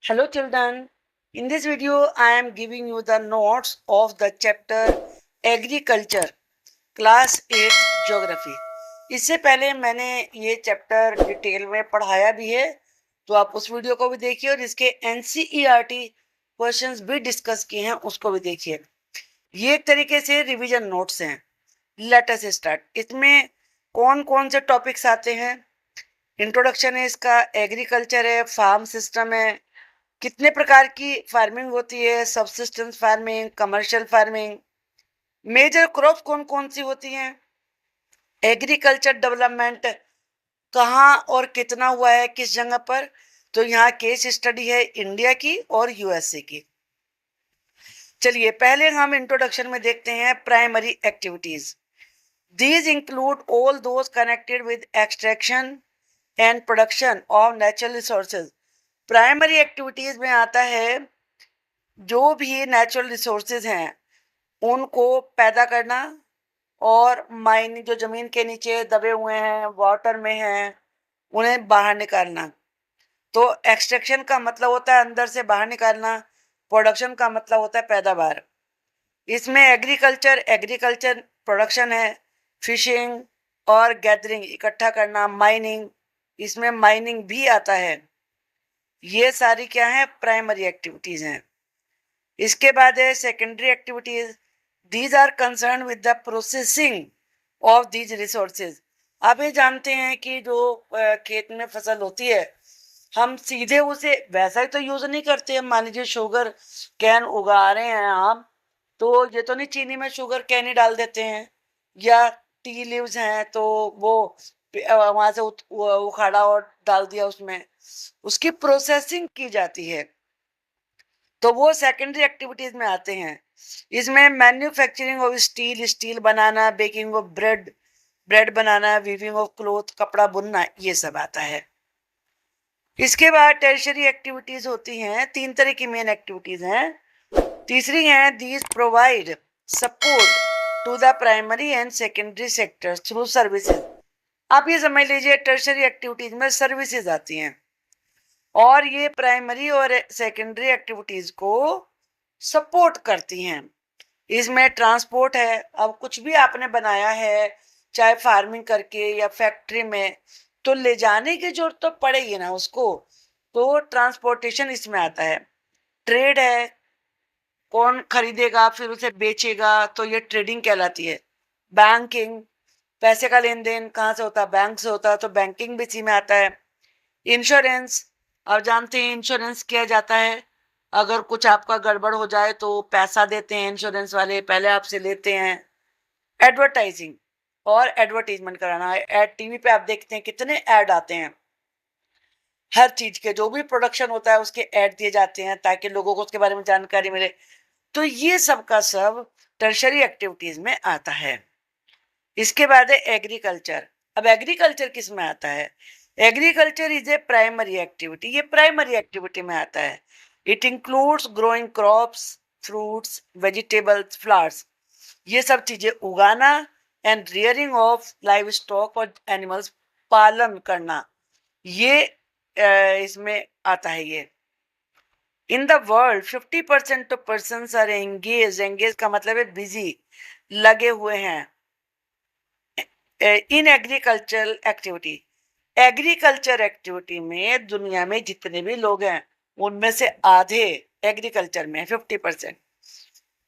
Hello children, in this video I am giving you the notes of the chapter Agriculture class 8 Geography. इससे पहले मैंने ये chapter detail में पढ़ाया भी है, तो आप उस वीडियो को भी देखिए और इसके NCERT क्वेश्चंस भी डिस्कस किए हैं, उसको भी देखिए। ये एक तरीके से रिवीजन नोट्स हैं। Let us start. इसमें कौन कौन से टॉपिक्स आते हैं? इंट्रोडक्शन है इसका, एग्रीकल्चर है, फार्म सिस्टम है, कितने प्रकार की फार्मिंग होती है, subsistence farming, commercial farming, major crop कौन कौन सी होती हैं, एग्रीकल्चर डेवलपमेंट कहाँ और कितना हुआ है, किस जगह पर। तो यहाँ केस स्टडी है इंडिया की और यूएसए की। चलिए पहले हम इंट्रोडक्शन में देखते हैं primary activities. These include all those connected with extraction and production of natural resources. Primary activities में आता है जो भी नेचुरल रिसोर्सेज हैं उनको पैदा करना और माइनिंग, जो जमीन के नीचे दबे हुए हैं, वाटर में हैं, उन्हें बाहर निकालना। तो एक्सट्रैक्शन का मतलब होता है अंदर से बाहर निकालना, प्रोडक्शन का मतलब होता है पैदावार। इसमें एग्रीकल्चर प्रोडक्शन है, फिशिंग और गैदरिंग इकट्ठा करना, माइनिंग, इसमें माइनिंग भी आता है। ये सारी क्या है? प्राइमरी एक्टिविटीज हैं। इसके बाद है secondary activities. These are concern with the processing of these resources. आप ये जानते हैं कि जो खेत में फसल होती है, हम सीधे उसे वैसा ही तो यूज नहीं करते हैं। मान लीजिए शुगर कैन उगा रहे हैं आप, तो ये तो नहीं चीनी में शुगर कैन ही डाल देते हैं, या टी लीव्स हैं तो वो वहां से उखाड़ा और डाल दिया उसमें। उसकी प्रोसेसिंग की जाती है, तो वो सेकेंडरी एक्टिविटीज में आते हैं। इसमें manufacturing of steel, steel banana, baking of bread, bread banana, weaving of cloth, कपड़ा बुनना, ये सब आता है। इसके बाद टर्शरी एक्टिविटीज होती हैं। तीन तरह की मेन एक्टिविटीज हैं। तीसरी है these provide support to the primary and secondary sectors through services. आप ये समझ लीजिए टर्शरी एक्टिविटीज में सर्विसेज आती हैं और ये प्राइमरी और सेकेंडरी एक्टिविटीज को सपोर्ट करती हैं। इसमें ट्रांसपोर्ट है। अब कुछ भी आपने बनाया है, चाहे फार्मिंग करके या फैक्ट्री में, तो ले जाने की जरूरत तो पड़ेगी ना उसको, तो ट्रांसपोर्टेशन इसमें आता है। ट्रेड है, कौन खरीदेगा फिर उसे बेचेगा, तो ये ट्रेडिंग कहलाती है। बैंकिंग, पैसे का लेन देन कहाँ से होता है? बैंक से होता है, तो बैंकिंग भी इसी में आता है। इंश्योरेंस, आप जानते हैं इंश्योरेंस किया जाता है। अगर कुछ आपका गड़बड़ हो जाए तो पैसा देते हैं इंश्योरेंस वाले, पहले आपसे लेते हैं। एडवर्टाइजिंग और एडवर्टीजमेंट कराना, एड टीवी पे आप देखते हैं कितने ऐड आते हैं, हर चीज के जो भी प्रोडक्शन होता है उसके ऐड दिए जाते हैं ताकि लोगों को उसके बारे में जानकारी मिले। तो ये सब का सब टर्शरी एक्टिविटीज में आता है। इसके बाद है एग्रीकल्चर। अब एग्रीकल्चर किस में आता है? Agriculture is a primary activity. ये प्राइमरी एक्टिविटी में आता है। It includes growing crops, fruits, vegetables, flowers, ये सब चीजें उगाना, and rearing of livestock और एनिमल्स, पालन करना, ये इसमें आता है। ये in the world 50% of person are engage. Engage का मतलब है बिजी, लगे हुए हैं in agricultural activity. Agriculture activity में दुनिया में जितने भी लोग हैं उनमें से आधे एग्रीकल्चर में, 50%।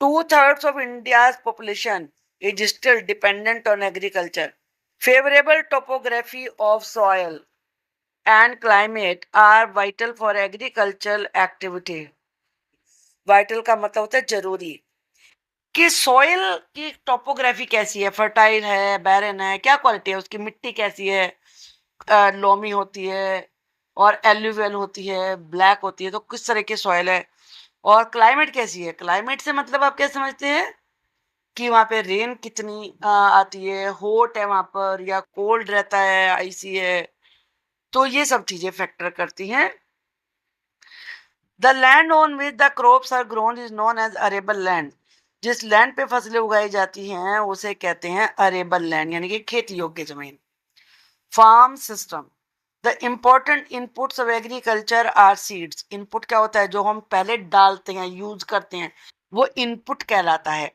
2/3 of India's population is still dependent on agriculture. Favorable topography of soil and climate are vital for agricultural activity. Vital का मतलब होता है जरूरी। कि सॉइल की टोपोग्राफी कैसी है, फर्टाइल है, बैरन है, क्या क्वालिटी है उसकी, मिट्टी कैसी है, लोमी होती है और एल्यूवियल होती है, ब्लैक होती है, तो किस तरह की सॉइल है। और क्लाइमेट कैसी है? क्लाइमेट से मतलब आप क्या समझते हैं कि वहां पे रेन कितनी आती है, हॉट है वहां पर या कोल्ड रहता है, आईसी है, तो ये सब चीजें फैक्टर करती हैं। The land on which the crops are grown is known as arable land. जिस लैंड पे फसलें उगाई जाती हैं उसे कहते हैं अरेबल लैंड, यानी कि खेती योग्य जमीन। Farm system, the important inputs of agriculture are seeds. Input क्या होता है? जो हम पहले डालते हैं, यूज करते हैं, वो इनपुट कहलाता है।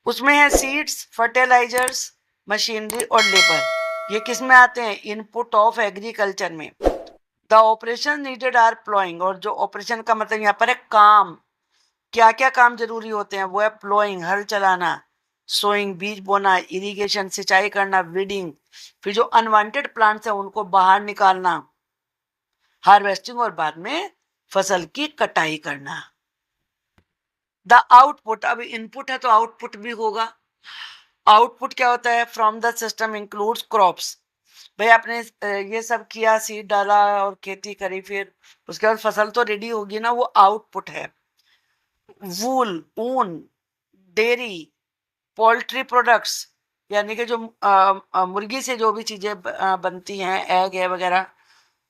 उसमें है सीड्स, फर्टिलाइजर्स, मशीनरी और लेबर। ये किस में आते हैं? इनपुट ऑफ एग्रीकल्चर में। The operation needed are ploughing. और जो ऑपरेशन का मतलब यहाँ पर है काम, क्या क्या काम जरूरी होते हैं, वो है प्लॉइंग, हल चलाना, सोइंग, बीज बोना, इरिगेशन, सिंचाई करना, वीडिंग, फिर जो अनवांटेड प्लांट्स हैं उनको बाहर निकालना, हार्वेस्टिंग, और बाद में फसल की कटाई करना। द आउटपुट, अब इनपुट है तो आउटपुट भी होगा। आउटपुट क्या होता है? From the system includes crops. भाई आपने ये सब किया, सीड डाला और खेती करी, फिर उसके बाद फसल तो रेडी होगी ना, वो आउटपुट है। वूल, ऊन, डेयरी, पोल्ट्री प्रोडक्ट्स, यानी कि जो मुर्गी से जो भी चीजें बनती हैं, एग है वगैरह,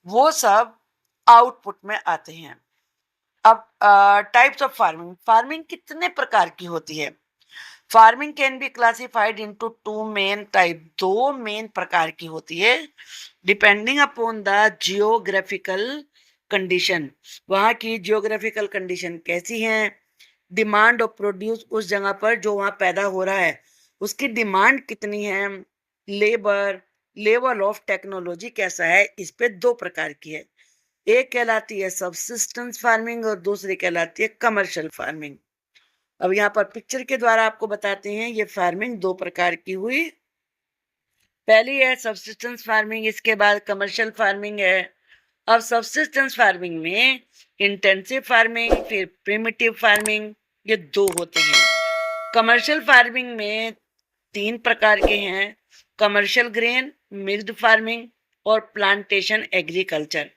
वो सब आउटपुट में आते हैं। अब टाइप्स ऑफ फार्मिंग। फार्मिंग कितने प्रकार की होती है? Farming can be classified into two main type. दो मेन प्रकार की होती है, depending upon the geographical condition. वहाँ की जियोग्राफिकल कंडीशन कैसी है, डिमांड ऑफ प्रोड्यूस, उस जगह पर जो वहाँ पैदा हो रहा है उसकी डिमांड कितनी है, लेबर, लेवल ऑफ टेक्नोलॉजी कैसा है, इस पे दो प्रकार की है। एक कहलाती है सबसिस्टेंस फार्मिंग और दूसरी कहलाती है कमर्शियल फार्मिंग। अब यहाँ पर पिक्चर के द्वारा आपको बताते हैं ये फार्मिंग दो प्रकार की हुई। पहली है सबसिस्टेंस फार्मिंग, इसके बाद कमर्शियल फार्मिंग है। अब सबसिस्टेंस फार्मिंग में इंटेंसिव फार्मिंग, फिर प्रिमिटिव फार्मिंग, ये दो होते हैं। कमर्शियल फार्मिंग में तीन प्रकार के हैं, कमर्शियल ग्रेन, मिक्स्ड फार्मिंग और प्लांटेशन एग्रीकल्चर।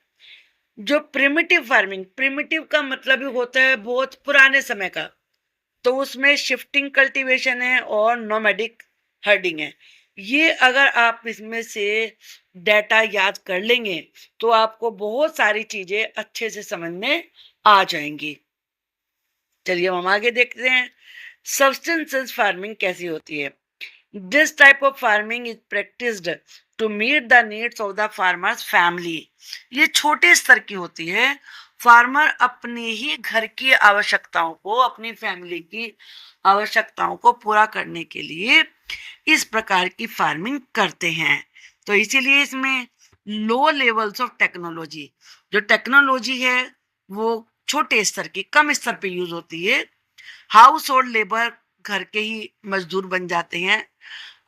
जो प्रिमिटिव फार्मिंग, प्रिमिटिव का मतलब ही होता है बहुत पुराने समय का, तो उसमें शिफ्टिंग कल्टीवेशन है और नोमैडिक हर्डिंग है। ये अगर आप इसमें से डाटा याद कर लेंगे तो आपको बहुत सारी चीजें अच्छे से समझ में आ जाएंगी। चलिए हम आगे देखते हैं सब्सटेंसेस फार्मिंग कैसी होती है। This type of farming is practised to meet the needs of the farmer's family. ये छोटे स्तर की होती है। फार्मर अपनी ही घर की आवश्यकताओं को, अपनी फैमिली की आवश्यकताओं को पूरा करने के लिए इस प्रकार की फार्मिंग करते हैं। तो इसीलिए इसमें लो लेवल्स ऑफ टेक्नोलॉजी, जो टेक्नोलॉजी है वो छोटे स्तर की, कम स्तर पे यूज होती है। हाउस होल्ड लेबर, घर के ही मजदूर बन जाते हैं,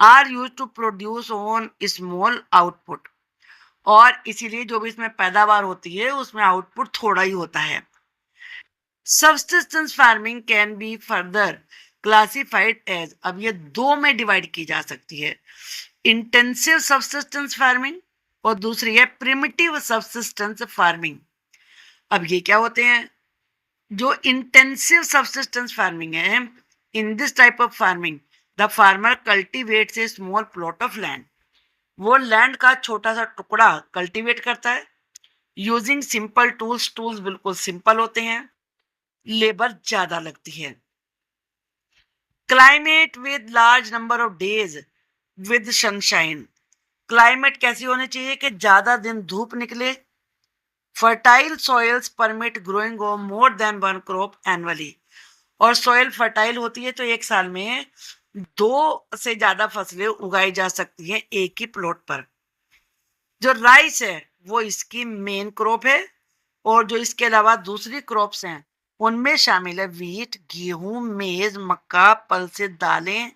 are use to produce on small output, और इसीलिए जो भी इसमें पैदावार होती है उसमें आउटपुट थोड़ा ही होता है। Subsistence farming can be further classified as, अब ये दो में डिवाइड की जा सकती है, इंटेंसिव सबसिस्टेंस फार्मिंग और दूसरी है प्रिमिटिव सबसिस्टेंस फार्मिंग। अब ये क्या होते हैं? जो इंटेंसिव सबसिस्टेंस फार्मिंग है, in this type of farming the farmer cultivates a small plot of land. वो लैंड का छोटा सा टुकड़ा कल्टीवेट करता है, यूजिंग सिंपल टूल्स, टूल्स बिल्कुल सिंपल होते हैं, लेबर ज्यादा लगती है। Climate with large number of days with sunshine. Climate कैसी होनी चाहिए कि ज्यादा दिन धूप निकले। Fertile soils permit growing of more than one crop annually, और सॉइल फर्टाइल होती है तो एक साल में दो से ज्यादा फसलें उगाई जा सकती हैं एक ही प्लॉट पर। जो राइस है वो इसकी मेन क्रॉप है, और जो इसके अलावा दूसरी क्रॉप्स हैं उनमें शामिल है वीट, गेहूं, मेज, मक्का, पल्सेस दालें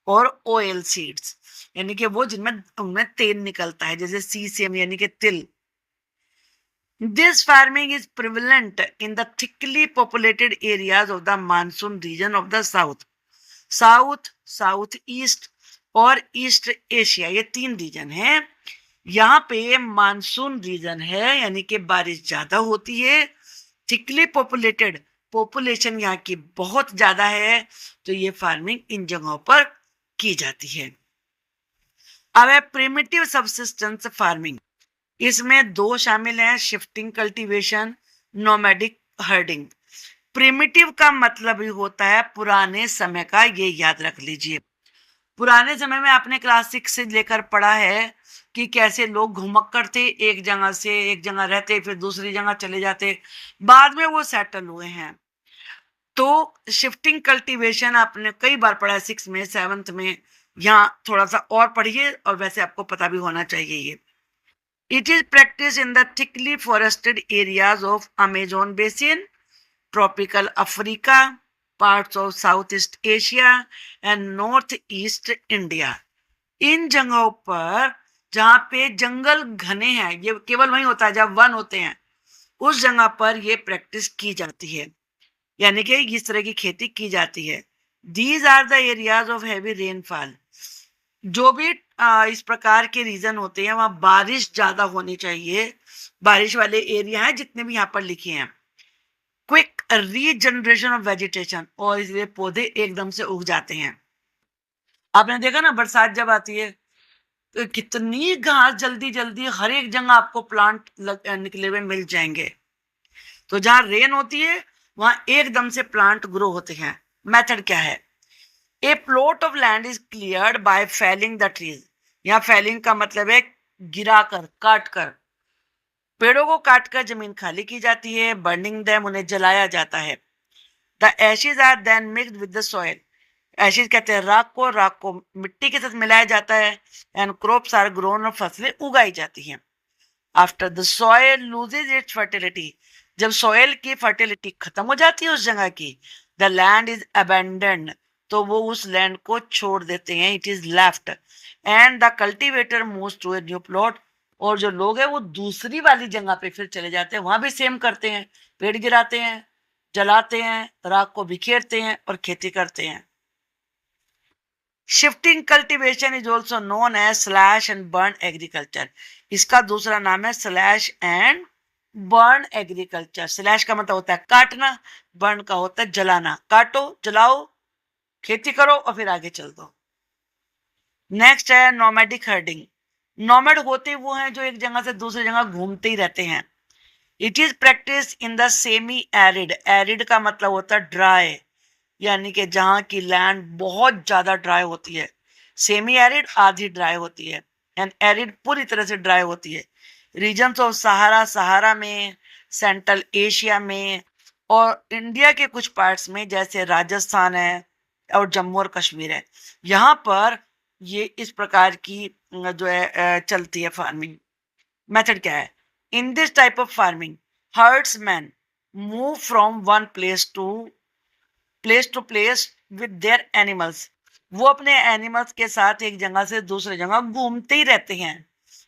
और ऑयल सीड्स, यानी कि वो जिनमें उनमें तेल निकलता है, जैसे सीसेम यानी कि तिल। This farming is prevalent in the thickly populated areas of the monsoon region of the south, south, south east और ईस्ट एशिया, ये तीन रीजन है। यहाँ पे मानसून रीजन है, यानी कि बारिश ज्यादा होती है। थिकली पॉपुलेटेड, पॉपुलेशन यहाँ की बहुत ज्यादा है, तो ये फार्मिंग इन जगहों पर की जाती है। अब है प्रिमिटिव सबसिस्टेंस फार्मिंग। इसमें दो शामिल हैं, shifting cultivation, nomadic herding. Primitive का मतलब ही होता है पुराने समय का, ये याद रख लीजिए। पुराने समय में आपने क्लास 6 से लेकर पढ़ा है कि कैसे लोग घुमक्कड़ थे, एक जगह से एक जगह रहते फिर दूसरी जगह चले जाते, बाद में वो सेटल हुए हैं। तो शिफ्टिंग कल्टीवेशन आपने कई बार पढ़ा है 6 में, 7th में, यहाँ थोड़ा सा और पढ़िए और वैसे आपको पता भी होना चाहिए ये। It is practice in the thickly forested areas of Amazon basin, tropical Africa, parts of south east Asia and north east India. इन जगहों पर जहाँ पे जंगल घने हैं, ये केवल वहीं होता है जब वन होते हैं, उस जगह पर ये प्रैक्टिस की जाती है, यानी कि इस तरह की खेती की जाती है। These are the areas of heavy rainfall. जो भी इस प्रकार के रीजन होते हैं वहां बारिश ज्यादा होनी चाहिए, बारिश वाले एरिया हैं जितने भी यहाँ पर लिखे हैं। क्विक रीजनरेशन ऑफ वेजिटेशन, और इसलिए पौधे एकदम से उग जाते हैं। आपने देखा ना बरसात जब आती है तो कितनी घास जल्दी जल्दी हर एक जगह आपको प्लांट निकले हुए मिल जाएंगे। तो जहां रेन होती है वहां एकदम से प्लांट ग्रो होते हैं। मेथड क्या है? A plot of land is cleared by felling the trees. यहाँ फेलिंग का मतलब है गिराकर, काट कर। पेड़ों को काटकर जमीन खाली की जाती है। बर्निंग देम, उन्हें जलाया जाता है। The ashes are then mixed with the soil. Ashes कहते हैं राख को मिट्टी के साथ मिलाया जाता है। एंड क्रॉप्स आर ग्रोन, और फसलें उगाई जाती हैं। After the soil loses it's fertility, जब सॉइल की फर्टिलिटी खत्म हो जाती है उस जगह की, द लैंड इज अबेंडेंड, तो वो उस लैंड को छोड़ देते हैं। It is left and the cultivator moves to a new plot, और जो लोग हैं वो दूसरी वाली जगह पे फिर चले जाते हैं, वहां भी सेम करते हैं, पेड़ गिराते हैं, जलाते हैं, राख को बिखेरते हैं और खेती करते हैं। Shifting cultivation is also known as slash and burn agriculture. इसका दूसरा नाम है slash and burn agriculture. Slash का मतलब होता है काटना, बर्न का होता है जलाना। काटो, जलाओ, खेती करो और फिर आगे चल दो। नेक्स्ट है नोमैडिक हर्डिंग। नोमैड होते वो हैं जो एक जगह से दूसरी जगह घूमते ही रहते हैं। It is practice in the semi arid. Arid का मतलब होता है ड्राई, यानी कि जहाँ की लैंड बहुत ज्यादा ड्राई होती है। सेमी एरिड आधी ड्राई होती है, एंड एरिड पूरी तरह से ड्राई होती है। रीजन्स ऑफ सहारा, सहारा में, सेंट्रल एशिया में, और इंडिया के कुछ पार्ट्स में जैसे राजस्थान है और जम्मू और कश्मीर है, यहाँ पर ये इस प्रकार की जो है चलती है फार्मिंग। मेथड क्या है? In this type of farming herdsman move from one place to place with their animals. वो अपने एनिमल्स के साथ एक जगह से दूसरी जगह घूमते ही रहते हैं।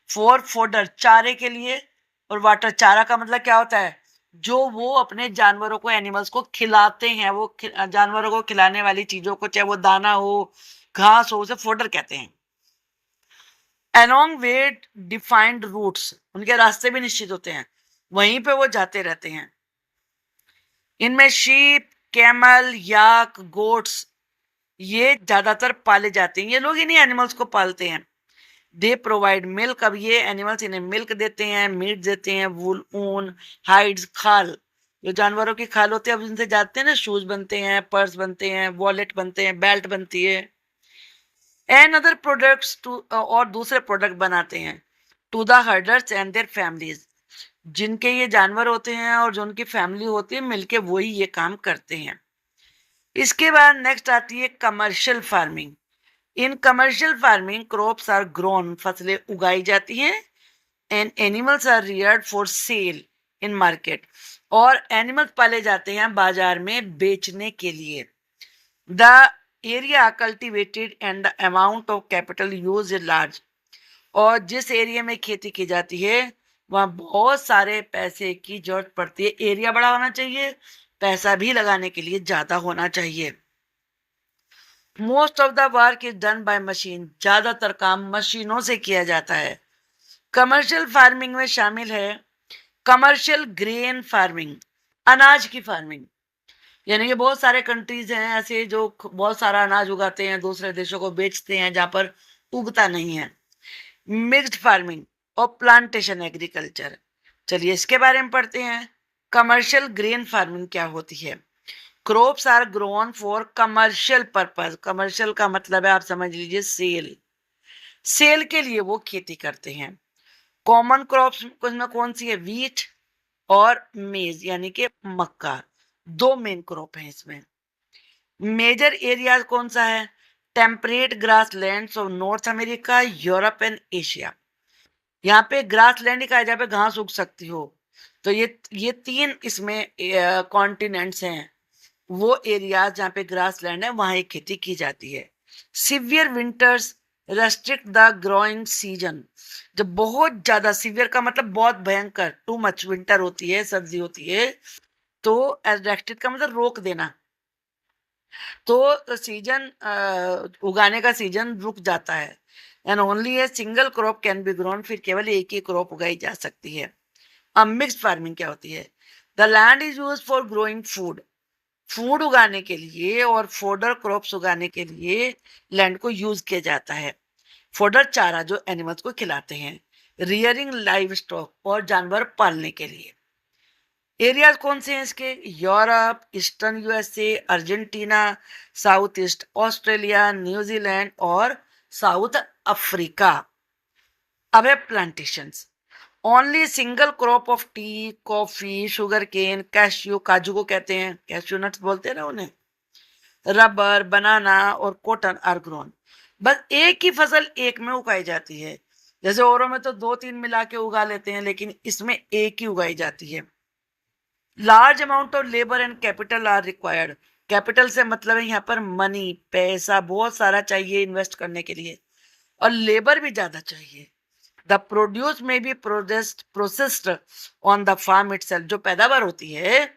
फॉर फोडर, चारे के लिए, और वाटर, चारा का मतलब क्या होता है? जो वो अपने जानवरों को, एनिमल्स को खिलाते हैं, वो जानवरों को खिलाने वाली चीजों को, चाहे वो दाना हो, घास हो, उसे फोडर कहते हैं। अलोंग विद डिफाइंड रूट्स, उनके रास्ते भी निश्चित होते हैं, वहीं पे वो जाते रहते हैं। इनमें शीप, कैमल, याक, गोट्स ये ज्यादातर पाले जाते हैं। ये लोग इन्हीं एनिमल्स को पालते हैं। दे प्रोवाइड मिल्क, अब ये एनिमल्स इन्हें मिल्क देते हैं, मीट देते हैं, वूल, ऊन, हाइड्स, खाल, जो जानवरों की खाल होती है, अब इनसे जाते हैं ना, शूज बनते हैं, पर्स बनते हैं, वॉलेट बनते हैं, बेल्ट बनती है, एंड अदर प्रोडक्ट्स टू, और दूसरे प्रोडक्ट बनाते हैं to the herders and their families. जिनके ये जानवर होते हैं और जो उनकी फैमिली होती है मिलके वही ये काम करते हैं। इसके बाद नेक्स्ट आती है commercial farming. In commercial farming crops are grown, फसलें उगाई जाती हैं, and animals are reared for sale in market, और एनिमल्स पाले जाते हैं बाजार में बेचने के लिए। The area cultivated and the amount of capital use is large, और जिस एरिया में खेती की जाती है वहाँ बहुत सारे पैसे की जरूरत पड़ती है। एरिया बड़ा होना चाहिए, पैसा भी लगाने के लिए ज्यादा होना चाहिए। Most of the work is done by machine, ज्यादातर काम मशीनों से किया जाता है। कमर्शियल फार्मिंग में शामिल है कमर्शियल ग्रेन फार्मिंग, अनाज की फार्मिंग, यानी कि बहुत सारे कंट्रीज हैं ऐसे जो बहुत सारा अनाज उगाते हैं, दूसरे देशों को बेचते हैं जहां पर उगता नहीं है। मिक्स्ड फार्मिंग और प्लांटेशन एग्रीकल्चर। चलिए इसके बारे में पढ़ते हैं। कमर्शियल ग्रेन फार्मिंग क्या होती है? Crops are grown for commercial purpose. Commercial का मतलब है आप समझ लीजिए सेल, सेल के लिए वो खेती करते हैं। कॉमन क्रॉप्स में कौन सी है? व्हीट और मेज यानी कि मक्का, दो मेन क्रॉप है इसमें। मेजर एरिया कौन सा है? Temperate grass land of north America, Europe and Asia. यहाँ पे ग्रास लैंड ही कहा जहाँ पे घास उग सकती हो। तो ये तीन इसमें कॉन्टिनेंट्स हैं, वो एरियाज जहाँ पे ग्रास लैंड है वहां एक खेती की जाती है। Severe winters restrict the growing season. जब बहुत ज्यादा, सिवियर का मतलब बहुत भयंकर, टू मच विंटर होती है, सर्दी होती है, तो रेस्ट्रिक्ट का मतलब रोक देना। तो सीजन उगाने का सीजन रुक जाता है। And only a single crop can be grown, फिर केवल एक ही क्रॉप उगाई जा सकती है। अब मिक्स्ड फार्मिंग क्या होती है? The land is use for growing food, food उगाने के लिए और फोडर क्रॉप्स उगाने के लिए लैंड को यूज किया जाता है। फोडर चारा जो एनिमल्स को खिलाते हैं। रियरिंग लाइव स्टॉक और जानवर पालने के लिए। एरियाज कौन से हैं इसके? Europe, eastern USA, Argentina, south east Australia, New Zealand और साउथ अफ्रीका। अब है plantations. Only single crop of tea, coffee, sugar cane, cashew, काजू को कहते हैं, कैश्यू नट्स बोलते हैं ना उन्हें, रबर, बनाना और कॉटन आर ग्रोन। बस एक ही फसल एक में उगाई जाती है। जैसे औरों में तो दो तीन मिला के उगा लेते हैं, लेकिन इसमें एक ही उगाई जाती है। Large amount of labour and capital R required. Capital से मतलब है यहाँ पर मनी, पैसा बहुत सारा चाहिए इन्वेस्ट करने के लिए, और लेबर भी ज्यादा चाहिए। The produce may be processed on the farm itself. जो पैदावार होती है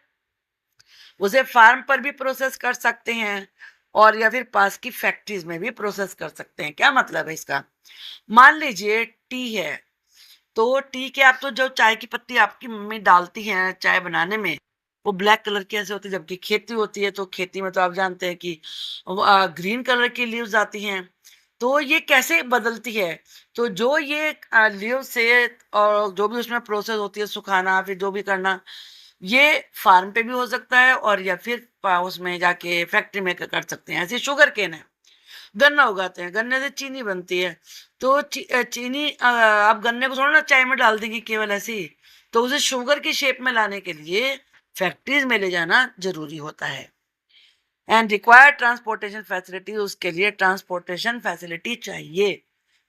उसे फार्म पर भी प्रोसेस कर सकते हैं, और या फिर पास की फैक्ट्रीज में भी प्रोसेस कर सकते हैं। क्या मतलब है इसका? मान लीजिए टी है, तो टी के आप तो जो चाय की पत्ती आपकी मम्मी डालती हैं चाय बनाने में, वो ब्लैक कलर की ऐसे होती है, जबकि खेती होती है तो खेती में तो आप जानते हैं कि ग्रीन कलर की लीव्स आती हैं। तो ये कैसे बदलती है? तो जो ये लीव से और जो भी उसमें प्रोसेस होती है, सुखाना फिर जो भी करना, ये फार्म पे भी हो सकता है और या फिर उसमें जाके फैक्ट्री में कर सकते हैं। ऐसे शुगर केन है, गन्ना उगाते हैं, गन्ने से चीनी बनती है। तो चीनी आप गन्ने को थोड़ा ना चाय में डाल देंगे केवल ऐसे ही, तो उसे शुगर की शेप में लाने के लिए फैक्ट्रीज में ले जाना जरूरी होता है। एंड रिक्वायर्ड ट्रांसपोर्टेशन फैसिलिटी, उसके लिए ट्रांसपोर्टेशन फैसिलिटी चाहिए।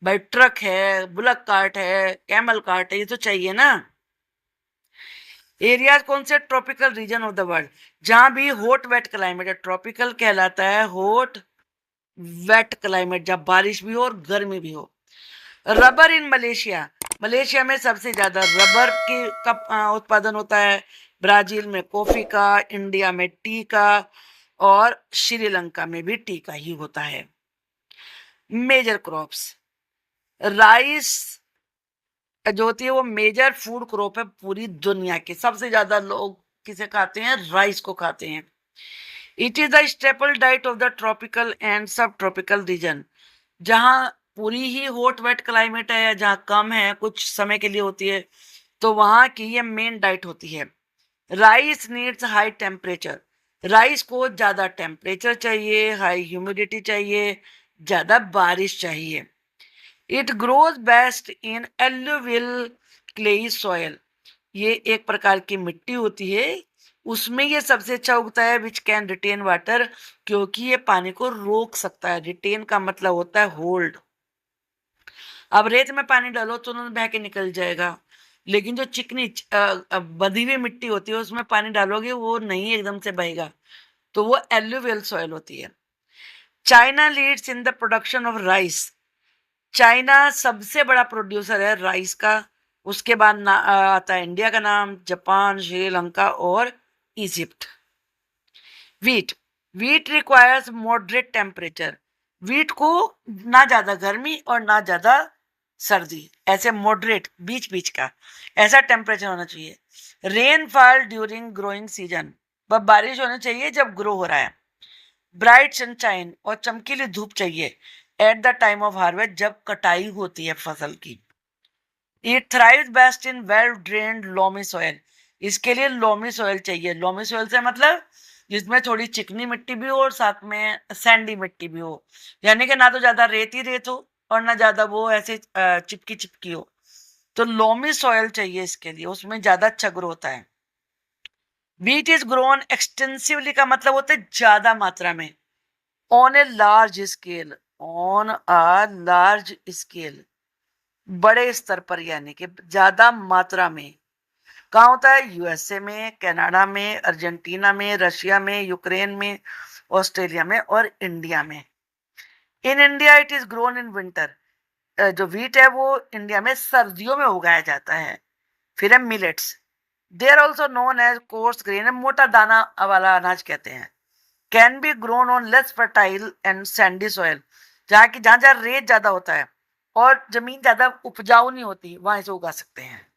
भाई ट्रक है, बुलक कार्ट है, कैमल कार्ट है, ये तो चाहिए ना। एरियाज कौन से? Tropical region of the world, जहां भी हॉट वेट क्लाइमेट है। ट्रॉपिकल कहलाता है हॉट वेट क्लाइमेट, जब बारिश भी हो और गर्मी भी हो। रबर इन मलेशिया, मलेशिया में सबसे ज्यादा रबर की का उत्पादन होता है। ब्राजील में कॉफी का, इंडिया में टी का, और श्रीलंका में भी टी का ही होता है। मेजर क्रॉप्स, राइस जो होती है वो मेजर फूड क्रॉप है पूरी दुनिया के। सबसे ज्यादा लोग किसे खाते हैं? राइस को खाते हैं। It is the staple diet of the tropical and सब ट्रॉपिकल रीजन। जहाँ पूरी ही हॉट वेट क्लाइमेट है या जहाँ कम है, कुछ समय के लिए होती है, तो वहाँ की ये मेन डाइट होती है। Rice needs high temperature, rice को ज्यादा टेम्परेचर चाहिए, हाई ह्यूमिडिटी चाहिए, ज्यादा बारिश चाहिए। It grows best in alluvial clayey soil, ये एक प्रकार की मिट्टी होती है, उसमें ये सबसे अच्छा उगता है। विच कैन रिटेन वाटर, क्योंकि ये पानी को रोक सकता है। रिटेन का मतलब होता है होल्ड। अब रेत में पानी डालो तो उन्होंने बह के निकल जाएगा, लेकिन जो चिकनी बंधी हुई मिट्टी होती है उसमें पानी डालोगे वो नहीं एकदम से बहेगा, तो वो एल्यूवियल सॉइल होती है। China leads in the production of rice, China सबसे बड़ा प्रोड्यूसर है राइस का। उसके बाद आता है इंडिया का नाम, जापान, श्रीलंका और Egypt. Wheat, wheat requires moderate temperature, wheat को ना ज्यादा गर्मी और ना ज्यादा सर्दी, ऐसे मॉडरेट बीच बीच का ऐसा टेम्परेचर होना चाहिए। रेनफॉल ड्यूरिंग ग्रोइंग सीजन, वह बारिश होनी चाहिए जब ग्रो हो रहा है। ब्राइट सनशाइन और चमकीली धूप चाहिए at the time of harvest, जब कटाई होती है फसल की। It thrives best in well drained loamy soil, इसके लिए लोमी सॉइल चाहिए। लोमी सॉइल से मतलब जिसमें थोड़ी चिकनी मिट्टी भी हो और साथ में सैंडी मिट्टी भी हो, यानी कि ना तो ज्यादा रेती रेत हो और ना ज्यादा वो ऐसे चिपकी चिपकी हो। तो लोमी सॉइल चाहिए इसके लिए, उसमें ज्यादा अच्छा ग्रो होता है। बीट इज ग्रोन एक्सटेंसिवली का मतलब होता है ज्यादा मात्रा में, on a large scale, on a large scale, बड़े स्तर पर, यानी कि ज्यादा मात्रा में। कहाँ होता है? यूएसए में, कनाडा में, अर्जेंटीना में, रशिया में, यूक्रेन में, ऑस्ट्रेलिया में और इंडिया में। In India it is grown in winter. जो व्हीट है वो इंडिया में सर्दियों में उगाया जाता है। फिर है millets, they are also known as coarse grain, मोटा दाना वाला अनाज कहते हैं। Can be grown on less fertile and sandy soil, जहाँ रेत ज्यादा होता है और जमीन ज्यादा उपजाऊ नहीं होती, वहां इसे उगा सकते हैं।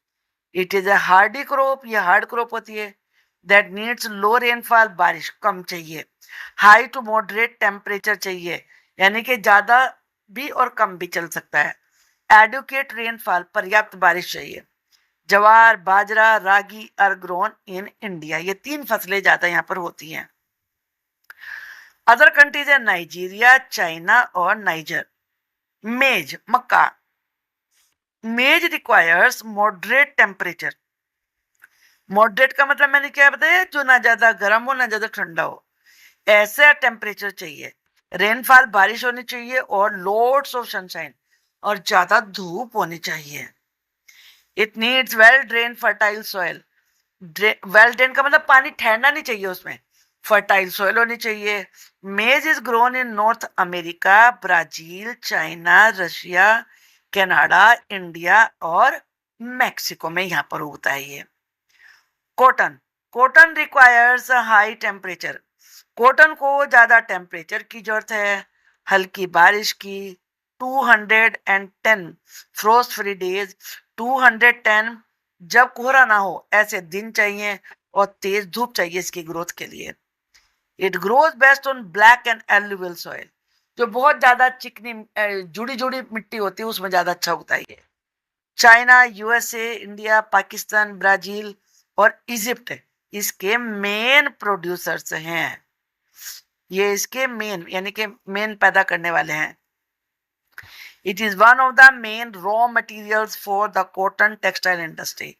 It is a Hardy crop, ये हार्ड क्रॉप होती है। दैट नीड्स लो रेनफॉल, बारिश कम चाहिए। हाई टू मॉडरेट टेम्परेचर चाहिए, यानी कि ज्यादा भी और कम भी चल सकता है। एडुकेट रेनफॉल, पर्याप्त बारिश चाहिए। जवार, बाजरा, रागी आर ग्रोन इन इंडिया, ये 3 फसलें ज्यादा यहाँ पर होती हैं। अदर कंट्रीज है नाइजीरिया, चाइना और नाइजर। मेज, मक्का, मेज रिक्वायर्स मॉडरेट टेम्परेचर। मॉडरेट का मतलब मैंने क्या बताया? जो ना ज्यादा गर्म हो ना ज्यादा ठंडा हो, ऐसा टेम्परेचर चाहिए। रेनफॉल, बारिश होनी चाहिए और लोड्स ऑफ सनशाइन, और ज्यादा धूप होनी चाहिए। It needs well drain fertile soil, well drain का मतलब पानी ठहरना नहीं चाहिए उसमें, फर्टाइल सॉइल होनी चाहिए। मेज is grown in north America, Brazil, China, Russia, Canada, India और मैक्सिको में यहाँ पर उगता है ये। Cotton, cotton requires high temperature, cotton को ज्यादा टेम्परेचर की जरूरत है, हल्की बारिश की। 210 फ्रोस्ट फ्री डेज, 210 जब कोहरा ना हो ऐसे दिन चाहिए, और तेज धूप चाहिए इसकी ग्रोथ के लिए। It grows best on black and alluvial soil, जो बहुत ज्यादा चिकनी जुड़ी जुड़ी मिट्टी होती है उसमें ज्यादा अच्छा उगता है ये। China, USA, India, Pakistan, Brazil और इजिप्ट इसके मेन प्रोड्यूसर्स हैं। ये इसके मेन, यानी कि मेन पैदा करने वाले हैं। It is one of the main raw materials for the cotton textile industry.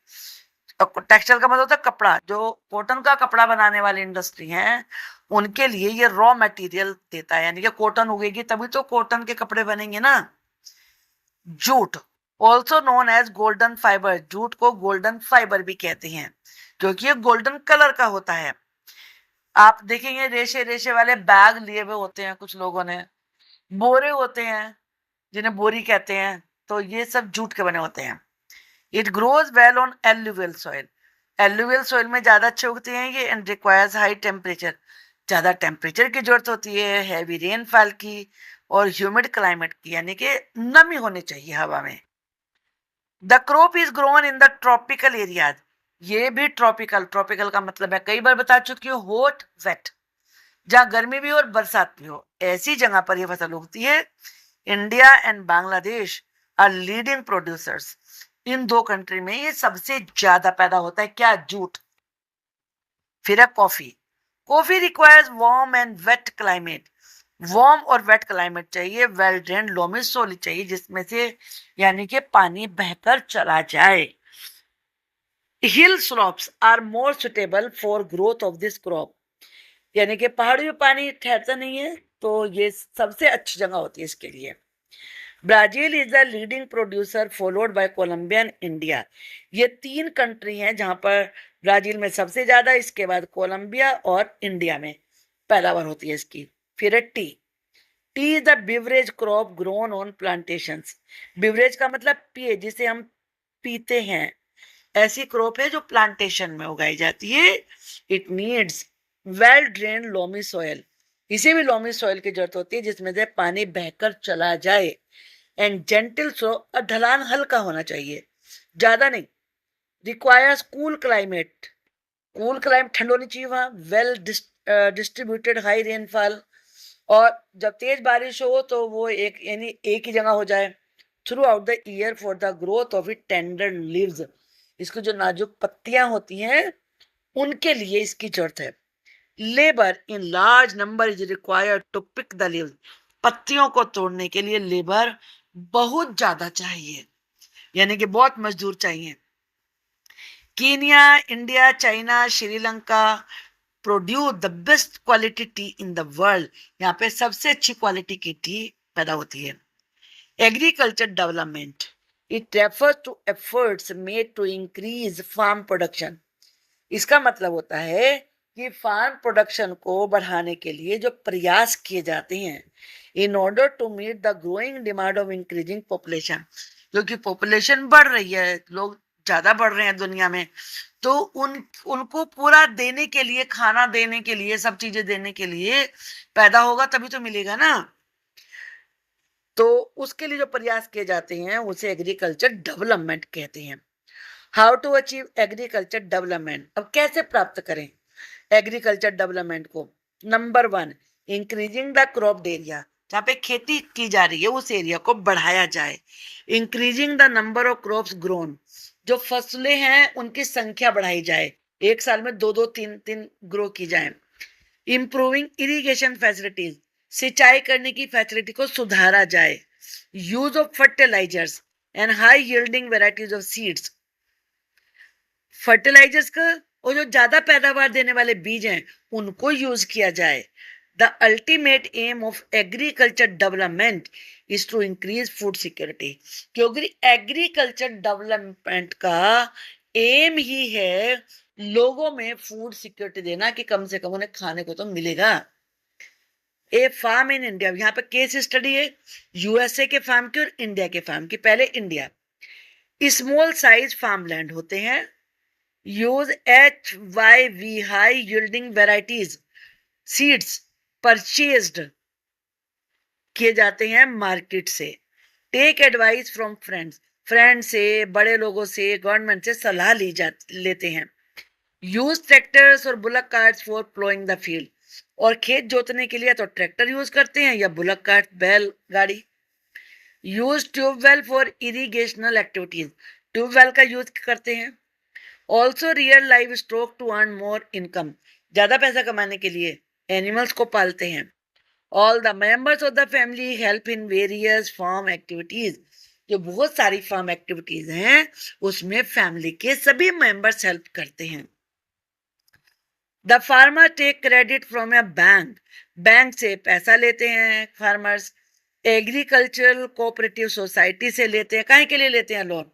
Textile का मतलब होता है कपड़ा, जो कॉटन का कपड़ा बनाने वाली इंडस्ट्री है उनके लिए ये रॉ मटेरियल देता है, यानी कि कॉटन उगेगी तभी तो कॉटन के कपड़े बनेंगे ना। Jute, also known as golden fibre, jute को गोल्डन फाइबर भी कहते हैं क्योंकि ये गोल्डन कलर का होता है। आप देखेंगे रेशे रेशे वाले बैग लिए हुए होते हैं कुछ लोगों ने, बोरे होते हैं जिन्हें बोरी कहते हैं, तो ये सब जूट के बने होते हैं। It grows well on alluvial soil, alluvial soil में ज्यादा अच्छे उगते हैं ये। एंड रिक्वायर्स हाई टेम्परेचर, ज्यादा टेम्परेचर की जरूरत होती है, हैवी रेनफॉल की और ह्यूमिड क्लाइमेट की, यानी कि नमी होनी चाहिए हवा में। The crop is grown in the tropical areas, ये भी ट्रॉपिकल, ट्रॉपिकल का मतलब है कई बार बता चुकी हूँ, हॉट वेट, जहाँ गर्मी भी हो और बरसात भी हो, ऐसी जगह पर यह फसल उगती है। India and Bangladesh are leading producers, in 2 country में ये सबसे ज्यादा पैदा होता है क्या? जूट। फिर है coffee, coffee requires warm and wet climate, warm और वेट क्लाइमेट चाहिए। वेल ड्रेन लोमी सोइल चाहिए जिसमें से यानी कि पानी बहकर चला जाए। Hill slopes are more suitable for growth of this crop, यानी कि पहाड़ी में पानी ठहरता नहीं है तो ये सबसे अच्छी जगह होती है इसके लिए। Brazil is the leading producer followed by Colombia and India, ये 3 कंट्री हैं जहां पर ब्राजील में सबसे ज्यादा, इसके बाद कोलंबिया और इंडिया में पैदावार होती है इसकी। फिर है T, T is the beverage crop grown on plantations, beverage का मतलब पिए, जिसे हम पीते हैं, ऐसी क्रॉप है जो प्लांटेशन में उगाई जाती है। It needs well drain loamy soil, इसे भी लोमी सॉइल की जरूरत होती है जिसमें से पानी बहकर चला जाए। एंड जेंटल सो, ढलान हल्का होना चाहिए, ज्यादा नहीं। Requires cool climate, cool climate, ठंड होनी चाहिए वहां। वेल डिस्ट्रीब्यूटेड हाई रेनफॉल, और जब तेज बारिश हो तो वो एक यानी एक ही जगह हो जाए। Through out the year for the growth of it tender leaves, इसकी जो नाजुक पत्तियां होती हैं उनके लिए इसकी जरूरत है। Labour in large number is required to pick the leaves. पत्तियों को तोड़ने के लिए लेबर बहुत ज्यादा चाहिए, यानी कि बहुत मजदूर चाहिए। Kenya, India, China, Sri Lanka produce the best quality T in the world. यहाँ पे सबसे अच्छी क्वालिटी की टी पैदा होती है। Agriculture development, it refers to efforts made to increase farm production. इसका मतलब होता है कि फार्म प्रोडक्शन को बढ़ाने के लिए जो प्रयास किए जाते हैं in order to meet the growing demand of increasing population. क्योंकि पॉपुलेशन बढ़ रही है, लोग ज्यादा बढ़ रहे हैं दुनिया में, तो उनको पूरा देने के लिए, खाना देने के लिए, सब चीजें देने के लिए पैदा होगा तभी तो मिलेगा ना। तो उसके लिए जो प्रयास किए जाते हैं उसे एग्रीकल्चर डेवलपमेंट कहते हैं। How to achieve agriculture development, अब कैसे प्राप्त करें एग्रीकल्चर डेवलपमेंट को। Number 1, increasing the crop area, जहाँ पे खेती की जा रही है उस एरिया को बढ़ाया जाए। Increasing the number of crops grown, जो फसलें हैं उनकी संख्या बढ़ाई जाए, एक साल में दो दो तीन तीन ग्रो की जाए। इंप्रूविंग इरिगेशन फैसिलिटीज, सिंचाई करने की फैसिलिटी को सुधारा जाए। Use of fertilizers and high yielding varieties of seeds, fertilizers का और जो ज्यादा पैदावार देने वाले बीज हैं उनको यूज किया जाए। The ultimate aim of agriculture development is to increase food security, क्योंकि एग्रीकल्चर डेवलपमेंट का एम ही है लोगों में फूड सिक्योरिटी देना, कि कम से कम उन्हें खाने को तो मिलेगा। ए फार्म इन इंडिया, यहाँ पे केस स्टडी है यूएसए के फार्म की और इंडिया के फार्म की। पहले India, small size farm land होते हैं। Use HYV high yielding varieties seeds purchased किए जाते हैं मार्केट से। Take advice from friends, friend से, बड़े लोगों से, गवर्नमेंट से सलाह लेते हैं। यूज ट्रैक्टर्स और bullock carts for ploughing the field, और खेत जोतने के लिए तो ट्रैक्टर यूज करते हैं या बुलक कार्ट, बैल गाड़ी। Use tubewell for irrigational activities, tubewell का यूज करते हैं। Also rear livestock to earn more income, ज्यादा पैसा कमाने के लिए एनिमल्स को पालते हैं। All the members of the family help in various farm activities, जो बहुत सारी फार्म एक्टिविटीज हैं उसमें फैमिली के सभी मेंबर्स हेल्प करते हैं। The farmer take credit from a bank, bank से पैसा लेते हैं फार्मर्स। एग्रीकल्चरल कोऑपरेटिव सोसाइटी से लेते हैं, काहे के लिए लेते हैं लोन?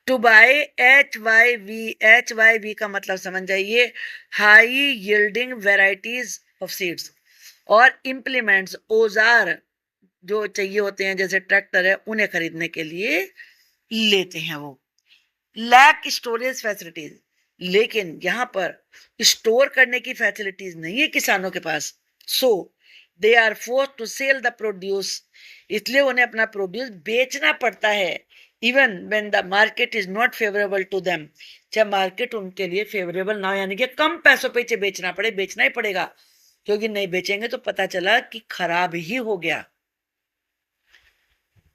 टू बाय HYV का मतलब समझ जाइए, high yielding varieties of seeds. और इम्प्लीमेंट्स, औजार जो चाहिए होते हैं जैसे ट्रैक्टर है, उन्हें खरीदने के लिए लेते हैं वो। लैक स्टोरेज फैसिलिटीज, लेकिन यहाँ पर स्टोर करने की फैसिलिटीज नहीं है किसानों के पास। So they are force to sell the produce, इसलिए उन्हें अपना प्रोड्यूस बेचना पड़ता है। Even when the market is not favourable to them, चाहे मार्केट उनके लिए फेवरेबल ना हो, यानी कि कम पैसों पे चाहे बेचना पड़े, बेचना ही पड़ेगा, क्योंकि नहीं बेचेंगे तो पता चला कि खराब ही हो गया।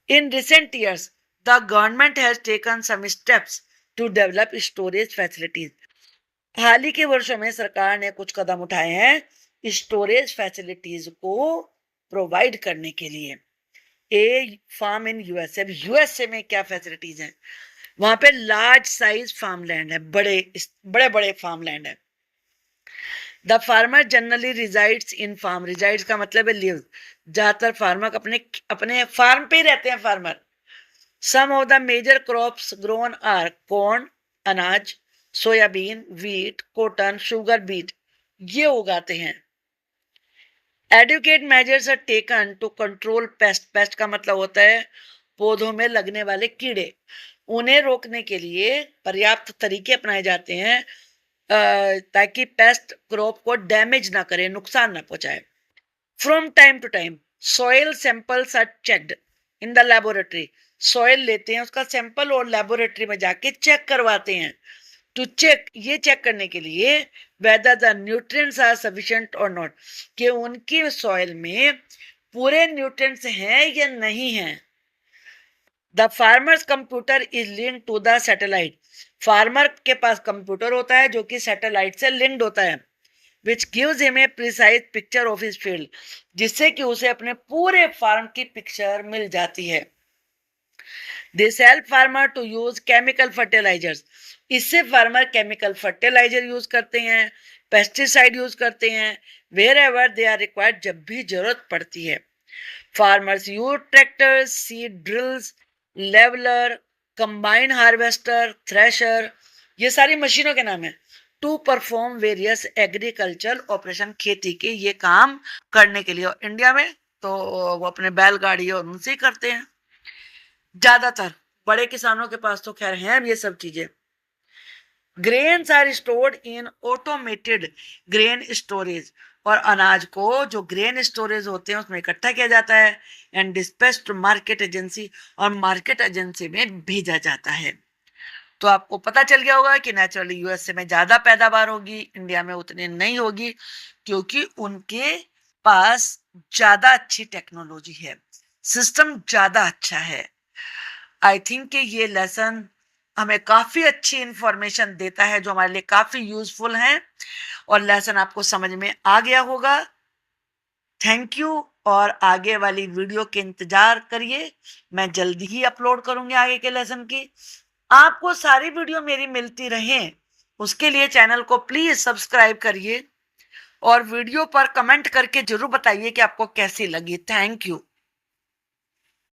In recent years the government has taken some steps to develop storage facilities, हाल ही के वर्षों में सरकार ने कुछ कदम उठाए हैं स्टोरेज फैसिलिटीज को प्रोवाइड करने के लिए। ए फार्म इन यूएसए, यूएसए में क्या फैसिलिटीज हैं? वहां पे लार्ज साइज फार्म लैंड है, बड़े बड़े फार्म लैंड है। The farmer generally resides in farm, resides का मतलब है लिव, ज्यादातर फार्मर अपने अपने फार्म पे ही रहते हैं farmer. Some of the major crops grown are corn, अनाज, soybean, wheat, cotton, sugar beet, ये उगाते हैं। Adequate measures are taken to control pest, pest का मतलब होता है पौधों में लगने वाले कीड़े, उन्हें रोकने के लिए पर्याप्त तरीके अपनाए जाते हैं ताकि पेस्ट क्रॉप को डैमेज ना करे, नुकसान ना पहुंचाए। From time to time soil samples are checked in the laboratory, soil लेते हैं उसका सैंपल और लेबोरेटरी में जाके चेक करवाते हैं। टू चेक, ये चेक करने के लिए whether the nutrients are sufficient और नॉट, कि उनकी सॉइल में पूरे न्यूट्रिएंट्स हैं या नहीं हैं। The farmer's computer is linked to the satellite, farmer के पास कंप्यूटर होता है जो कि सैटेलाइट से लिंक्ड होता है। which gives him a precise picture of his field, जिससे कि उसे अपने पूरे फार्म की पिक्चर मिल जाती है. This help farmer to use chemical fertilizers. इससे फार्मर केमिकल फर्टिलाइजर यूज करते हैं, पेस्टिसाइड यूज करते हैं wherever they are required, जब भी जरूरत पड़ती है. Farmers use tractors, seed drills, leveller, combine harvester, thresher, ये सारी मशीनों के नाम है, to perform various agriculture operation, खेती के ये काम करने के लिए. और इंडिया में तो वो अपने बैलगाड़ी और उनसे ही करते हैं ज्यादातर. बड़े किसानों के पास तो खैर हैं ये सब चीजें. Grains are stored in automated grain storage, और अनाज को जो ग्रेन स्टोरेज होते हैं उसमें इकट्ठा किया जाता है and dispatch to market agency, और मार्केट एजेंसी में भेजा जाता है. तो आपको पता चल गया होगा कि नेचुरली यूएसए में ज्यादा पैदावार होगी, इंडिया में उतनी नहीं होगी, क्योंकि उनके पास ज्यादा अच्छी टेक्नोलॉजी है, सिस्टम ज्यादा अच्छा है. आई थिंक कि ये लेसन हमें काफी अच्छी इंफॉर्मेशन देता है जो हमारे लिए काफी यूजफुल है, और लेसन आपको समझ में आ गया होगा. Thank you. और आगे वाली वीडियो के इंतजार करिए, मैं जल्दी ही अपलोड करूंगी आगे के लेसन की. आपको सारी वीडियो मेरी मिलती रहे उसके लिए चैनल को प्लीज सब्सक्राइब करिए, और वीडियो पर कमेंट करके जरूर बताइए कि आपको कैसी लगी. Thank you.